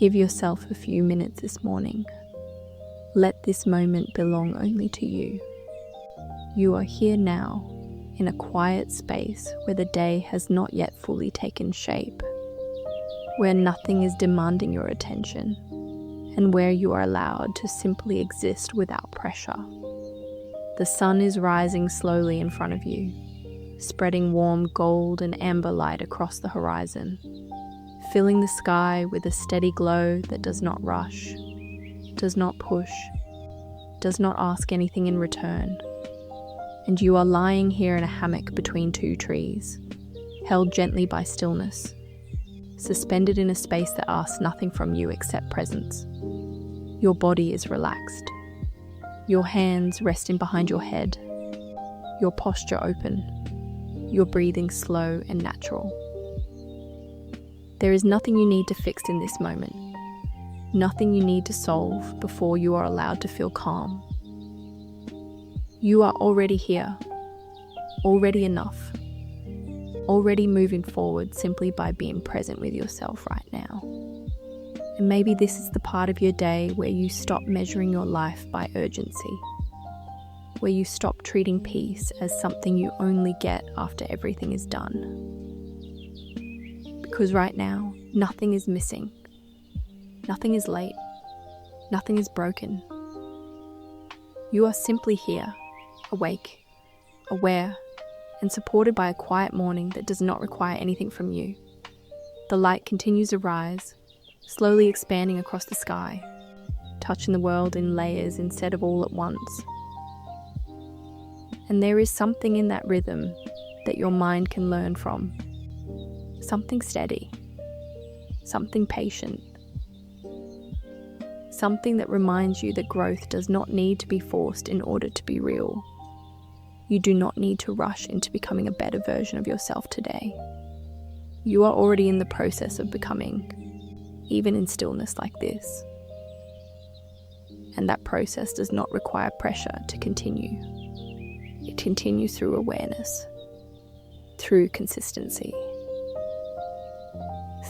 Give yourself a few minutes this morning. Let this moment belong only to you. You are here now, in a quiet space where the day has not yet fully taken shape, where nothing is demanding your attention, and where you are allowed to simply exist without pressure. The sun is rising slowly in front of you, spreading warm gold and amber light across the horizon, filling the sky with a steady glow that does not rush, does not push, does not ask anything in return. And you are lying here in a hammock between two trees, held gently by stillness, suspended in a space that asks nothing from you except presence. Your body is relaxed, your hands resting behind your head, your posture open, your breathing slow and natural. There is nothing you need to fix in this moment, nothing you need to solve before you are allowed to feel calm. You are already here, already enough, already moving forward simply by being present with yourself right now. And maybe this is the part of your day where you stop measuring your life by urgency, where you stop treating peace as something you only get after everything is done. Because right now, nothing is missing, nothing is late, nothing is broken. You are simply here, awake, aware, and supported by a quiet morning that does not require anything from you. The light continues to rise, slowly expanding across the sky, touching the world in layers instead of all at once. And there is something in that rhythm that your mind can learn from. Something steady, something patient, something that reminds you that growth does not need to be forced in order to be real. You do not need to rush into becoming a better version of yourself today. You are already in the process of becoming, even in stillness like this. And that process does not require pressure to continue. It continues through awareness, through consistency,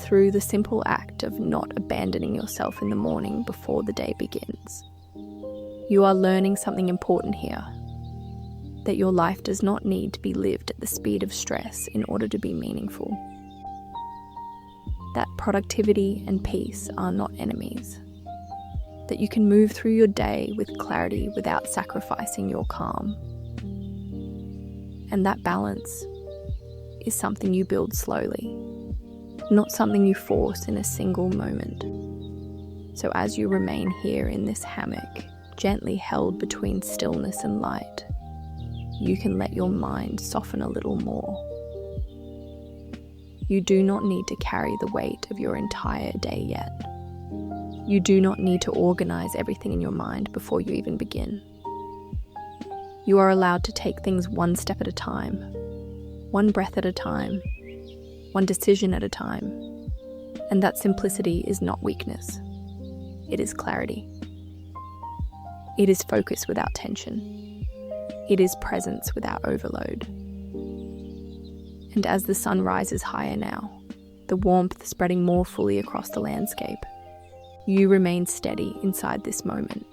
through the simple act of not abandoning yourself in the morning before the day begins. You are learning something important here, that your life does not need to be lived at the speed of stress in order to be meaningful. That productivity and peace are not enemies. That you can move through your day with clarity without sacrificing your calm. And that balance is something you build slowly, not something you force in a single moment. So as you remain here in this hammock, gently held between stillness and light, you can let your mind soften a little more. You do not need to carry the weight of your entire day yet. You do not need to organize everything in your mind before you even begin. You are allowed to take things one step at a time, one breath at a time, one decision at a time. And that simplicity is not weakness. It is clarity. It is focus without tension. It is presence without overload. And as the sun rises higher now, the warmth spreading more fully across the landscape, you remain steady inside this moment,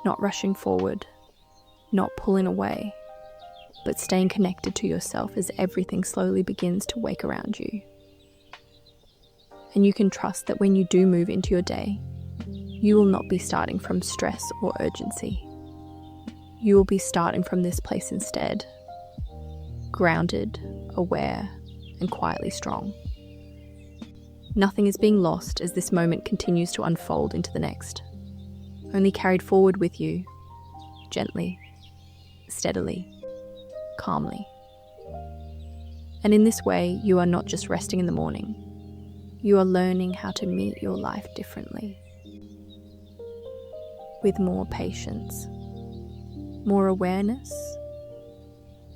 not rushing forward, not pulling away, but staying connected to yourself as everything slowly begins to wake around you. And you can trust that when you do move into your day, you will not be starting from stress or urgency. You will be starting from this place instead, grounded, aware, and quietly strong. Nothing is being lost as this moment continues to unfold into the next, only carried forward with you, gently, steadily, calmly. And in this way, you are not just resting in the morning, you are learning how to meet your life differently, with more patience, more awareness,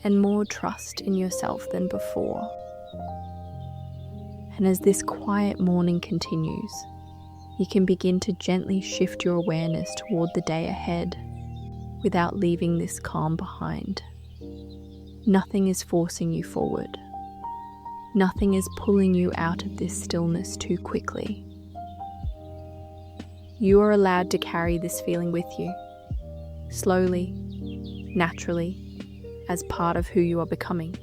and more trust in yourself than before. And as this quiet morning continues, you can begin to gently shift your awareness toward the day ahead without leaving this calm behind. Nothing is forcing you forward. Nothing is pulling you out of this stillness too quickly. You are allowed to carry this feeling with you, slowly, naturally, as part of who you are becoming.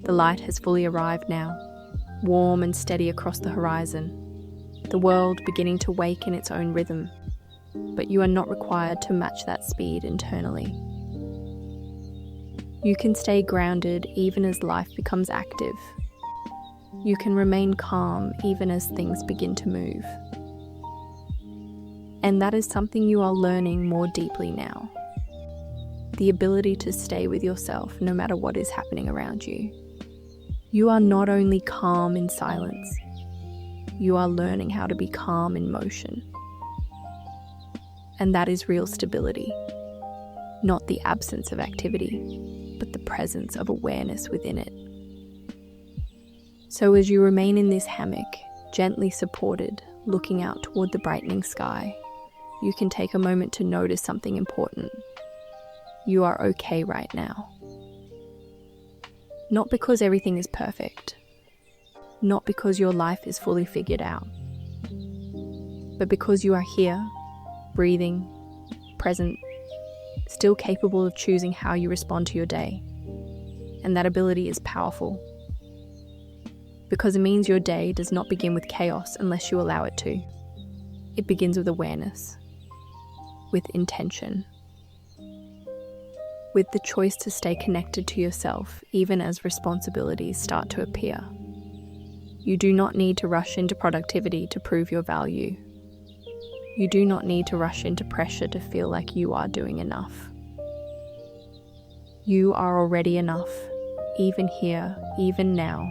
The light has fully arrived now, warm and steady across the horizon, the world beginning to wake in its own rhythm, but you are not required to match that speed internally. You can stay grounded even as life becomes active. You can remain calm even as things begin to move. And that is something you are learning more deeply now. The ability to stay with yourself no matter what is happening around you. You are not only calm in silence, you are learning how to be calm in motion. And that is real stability. Not the absence of activity, but the presence of awareness within it. So as you remain in this hammock, gently supported, looking out toward the brightening sky, you can take a moment to notice something important. You are okay right now. Not because everything is perfect, not because your life is fully figured out, but because you are here, breathing, present, still capable of choosing how you respond to your day. And that ability is powerful, because it means your day does not begin with chaos unless you allow it to. It begins with awareness, with intention, with the choice to stay connected to yourself even as responsibilities start to appear. You do not need to rush into productivity to prove your value. You do not need to rush into pressure to feel like you are doing enough. You are already enough, even here, even now,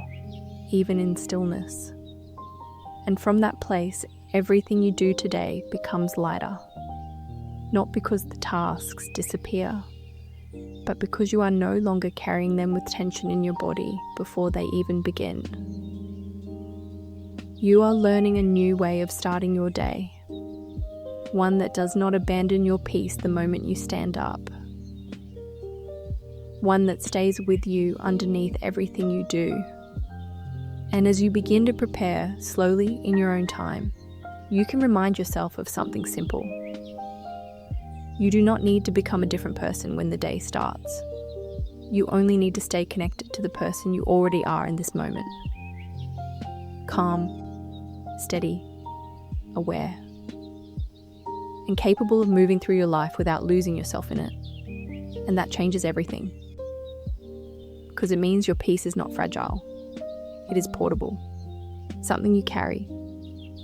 even in stillness. And from that place, everything you do today becomes lighter. Not because the tasks disappear, but because you are no longer carrying them with tension in your body before they even begin. You are learning a new way of starting your day, one that does not abandon your peace the moment you stand up, one that stays with you underneath everything you do. And as you begin to prepare, slowly in your own time, you can remind yourself of something simple. You do not need to become a different person when the day starts. You only need to stay connected to the person you already are in this moment. Calm, steady, aware, and capable of moving through your life without losing yourself in it. And that changes everything. Because it means your peace is not fragile. It is portable. Something you carry,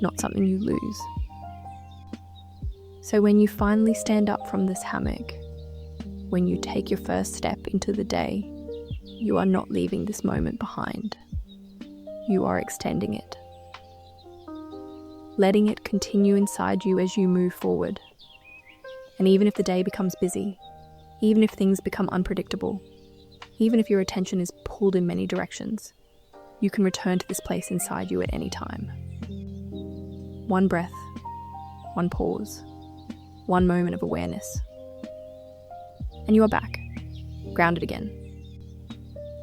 not something you lose. So when you finally stand up from this hammock, when you take your first step into the day, you are not leaving this moment behind. You are extending it. Letting it continue inside you as you move forward. And even if the day becomes busy, even if things become unpredictable, even if your attention is pulled in many directions, you can return to this place inside you at any time. One breath, one pause, one moment of awareness. And you are back, grounded again,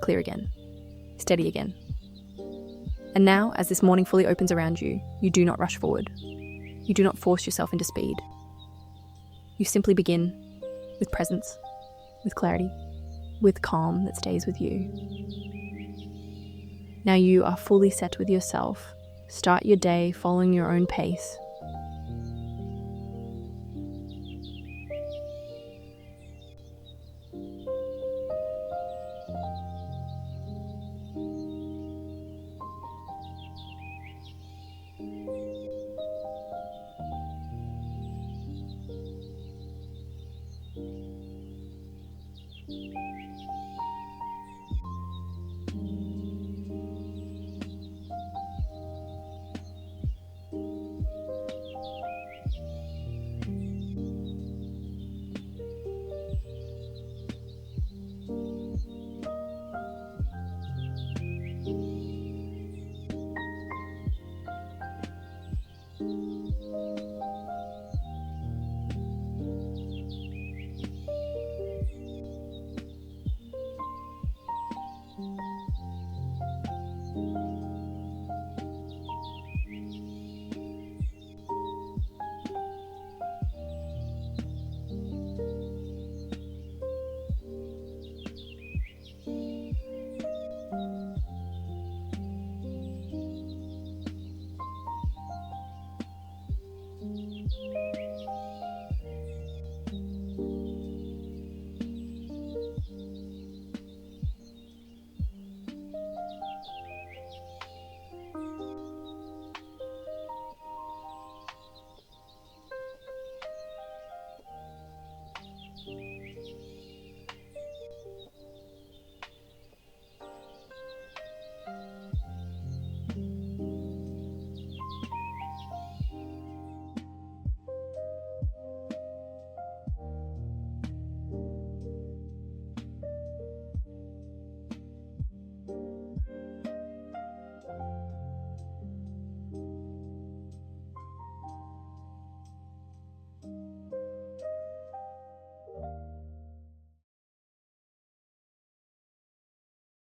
clear again, steady again. And now, as this morning fully opens around you, you do not rush forward. You do not force yourself into speed. You simply begin with presence, with clarity, with calm that stays with you. Now you are fully set with yourself. Start your day following your own pace.